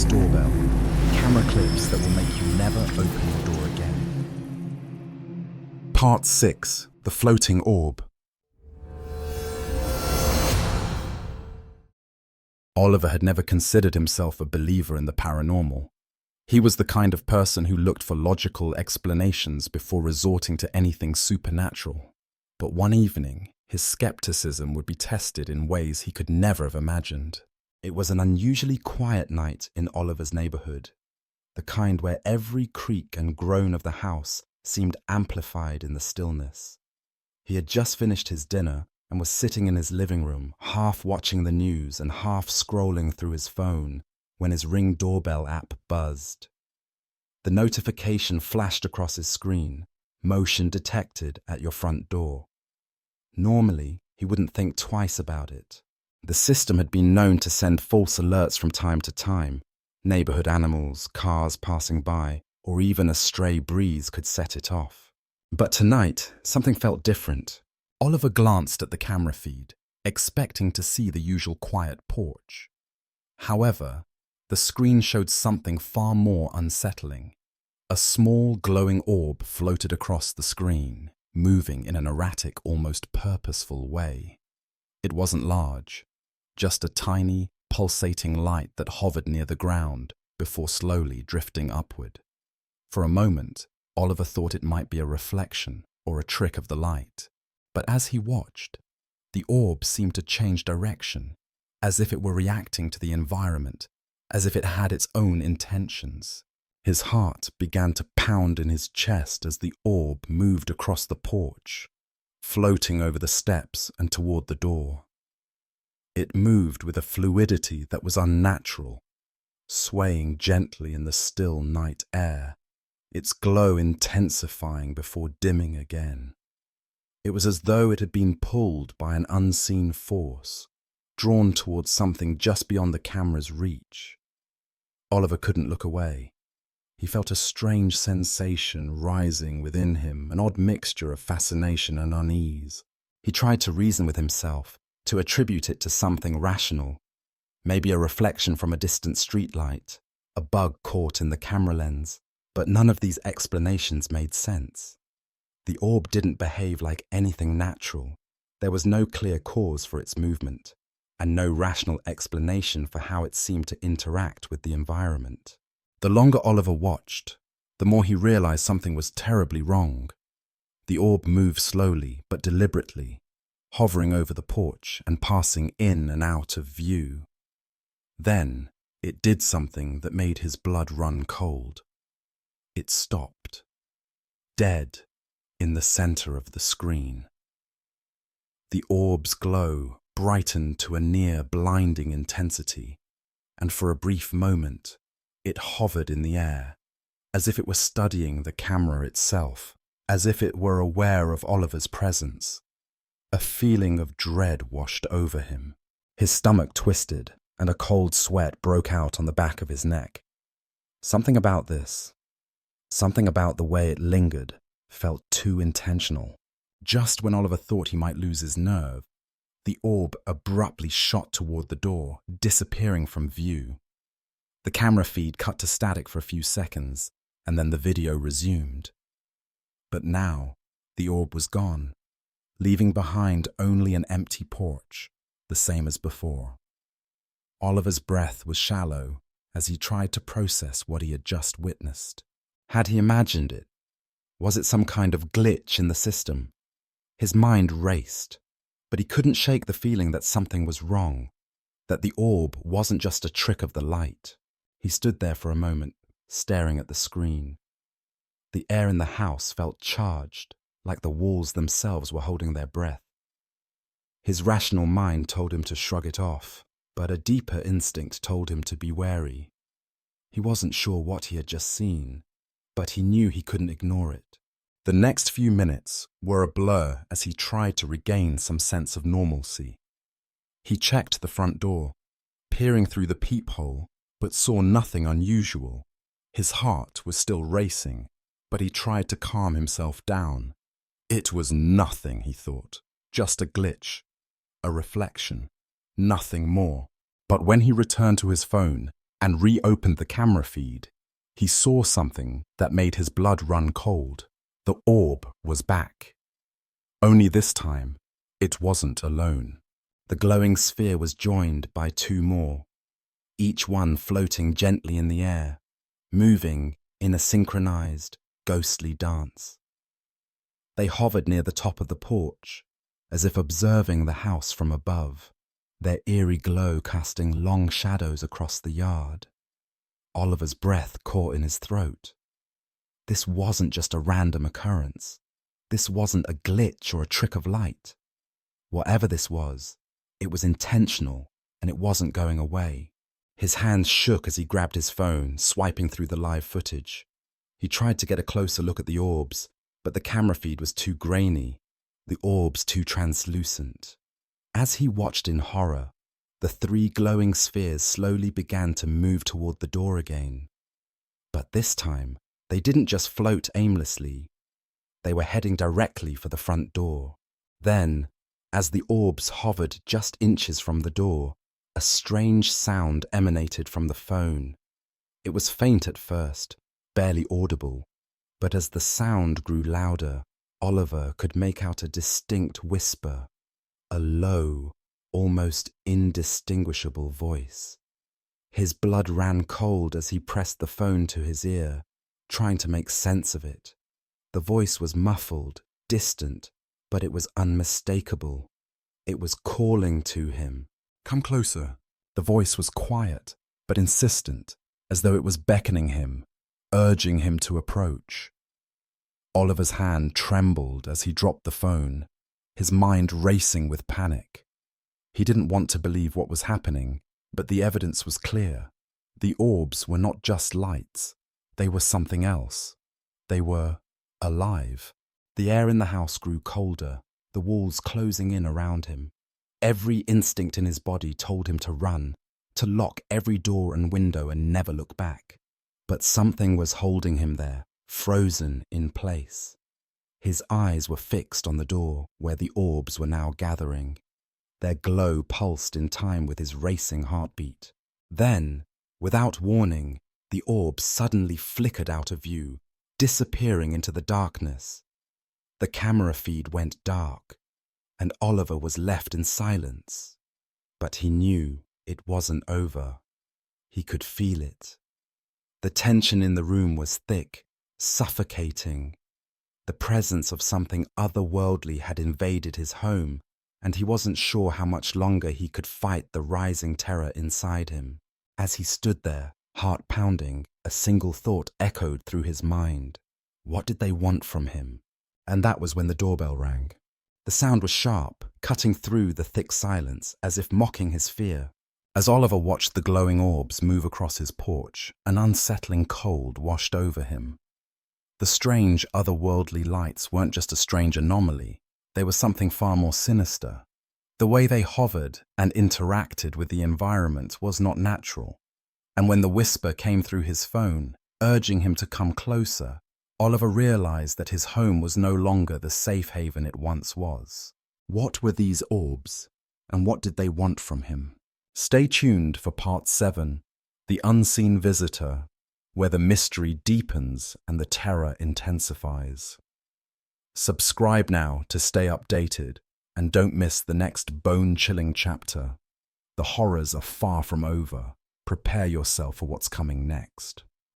Creepiest doorbell. Camera clips that will make you never open your door again. Part 6. The Floating Orb. Oliver had never considered himself a believer in the paranormal. He was the kind of person who looked for logical explanations before resorting to anything supernatural. But one evening, his skepticism would be tested in ways he could never have imagined. It was an unusually quiet night in Oliver's neighborhood, the kind where every creak and groan of the house seemed amplified in the stillness. He had just finished his dinner and was sitting in his living room, half watching the news and half scrolling through his phone, when his Ring doorbell app buzzed. The notification flashed across his screen: motion detected at your front door. Normally, he wouldn't think twice about it. The system had been known to send false alerts from time to time. Neighborhood animals, cars passing by, or even a stray breeze could set it off. But tonight, something felt different. Oliver glanced at the camera feed, expecting to see the usual quiet porch. However, the screen showed something far more unsettling. A small, glowing orb floated across the screen, moving in an erratic, almost purposeful way. It wasn't large, just a tiny, pulsating light that hovered near the ground before slowly drifting upward. For a moment, Oliver thought it might be a reflection or a trick of the light. But as he watched, the orb seemed to change direction, as if it were reacting to the environment, as if it had its own intentions. His heart began to pound in his chest as the orb moved across the porch, floating over the steps and toward the door. It moved with a fluidity that was unnatural, swaying gently in the still night air, its glow intensifying before dimming again. It was as though it had been pulled by an unseen force, drawn towards something just beyond the camera's reach. Oliver couldn't look away. He felt a strange sensation rising within him, an odd mixture of fascination and unease. He tried to reason with himself, to attribute it to something rational, maybe a reflection from a distant streetlight, a bug caught in the camera lens, but none of these explanations made sense. The orb didn't behave like anything natural. There was no clear cause for its movement, and no rational explanation for how it seemed to interact with the environment. The longer Oliver watched, the more he realized something was terribly wrong. The orb moved slowly but deliberately, hovering over the porch and passing in and out of view. Then it did something that made his blood run cold. It stopped, dead in the center of the screen. The orb's glow brightened to a near blinding intensity, and for a brief moment, it hovered in the air, as if it were studying the camera itself, as if it were aware of Oliver's presence. A feeling of dread washed over him. His stomach twisted, and a cold sweat broke out on the back of his neck. Something about this, something about the way it lingered, felt too intentional. Just when Oliver thought he might lose his nerve, the orb abruptly shot toward the door, disappearing from view. The camera feed cut to static for a few seconds, and then the video resumed. But now, the orb was gone, leaving behind only an empty porch, the same as before. Oliver's breath was shallow as he tried to process what he had just witnessed. Had he imagined it? Was it some kind of glitch in the system? His mind raced, but he couldn't shake the feeling that something was wrong, that the orb wasn't just a trick of the light. He stood there for a moment, staring at the screen. The air in the house felt charged, like the walls themselves were holding their breath. His rational mind told him to shrug it off, but a deeper instinct told him to be wary. He wasn't sure what he had just seen, but he knew he couldn't ignore it. The next few minutes were a blur as he tried to regain some sense of normalcy. He checked the front door, peering through the peephole, but saw nothing unusual. His heart was still racing, but he tried to calm himself down. It was nothing, he thought, just a glitch, a reflection, nothing more. But when he returned to his phone, and reopened the camera feed, he saw something that made his blood run cold. The orb was back. Only this time, it wasn't alone. The glowing sphere was joined by two more, each one floating gently in the air, moving in a synchronized, ghostly dance. They hovered near the top of the porch, as if observing the house from above, their eerie glow casting long shadows across the yard. Oliver's breath caught in his throat. This wasn't just a random occurrence. This wasn't a glitch or a trick of light. Whatever this was, it was intentional, and it wasn't going away. His hands shook as he grabbed his phone, swiping through the live footage. He tried to get a closer look at the orbs, but the camera feed was too grainy, the orbs too translucent. As he watched in horror, the three glowing spheres slowly began to move toward the door again. But this time, they didn't just float aimlessly. They were heading directly for the front door. Then, as the orbs hovered just inches from the door, a strange sound emanated from the phone. It was faint at first, barely audible, but as the sound grew louder, Oliver could make out a distinct whisper, a low, almost indistinguishable voice. His blood ran cold as he pressed the phone to his ear, trying to make sense of it. The voice was muffled, distant, but it was unmistakable. It was calling to him. "Come closer." The voice was quiet, but insistent, as though it was beckoning him, urging him to approach. Oliver's hand trembled as he dropped the phone, his mind racing with panic. He didn't want to believe what was happening, but the evidence was clear. The orbs were not just lights. They were something else. They were alive. The air in the house grew colder, the walls closing in around him. Every instinct in his body told him to run, to lock every door and window and never look back. But something was holding him there, frozen in place. His eyes were fixed on the door where the orbs were now gathering. Their glow pulsed in time with his racing heartbeat. Then, without warning, the orbs suddenly flickered out of view, disappearing into the darkness. The camera feed went dark, and Oliver was left in silence. But he knew it wasn't over. He could feel it. The tension in the room was thick, suffocating. The presence of something otherworldly had invaded his home, and he wasn't sure how much longer he could fight the rising terror inside him. As he stood there, heart pounding, a single thought echoed through his mind. What did they want from him? And that was when the doorbell rang. The sound was sharp, cutting through the thick silence, as if mocking his fear. As Oliver watched the glowing orbs move across his porch, an unsettling cold washed over him. The strange, otherworldly lights weren't just a strange anomaly. They were something far more sinister. The way they hovered and interacted with the environment was not natural. And when the whisper came through his phone, urging him to come closer, Oliver realized that his home was no longer the safe haven it once was. What were these orbs, and what did they want from him? Stay tuned for Part 7, The Unseen Visitor, where the mystery deepens and the terror intensifies. Subscribe now to stay updated, and don't miss the next bone-chilling chapter. The horrors are far from over. Prepare yourself for what's coming next.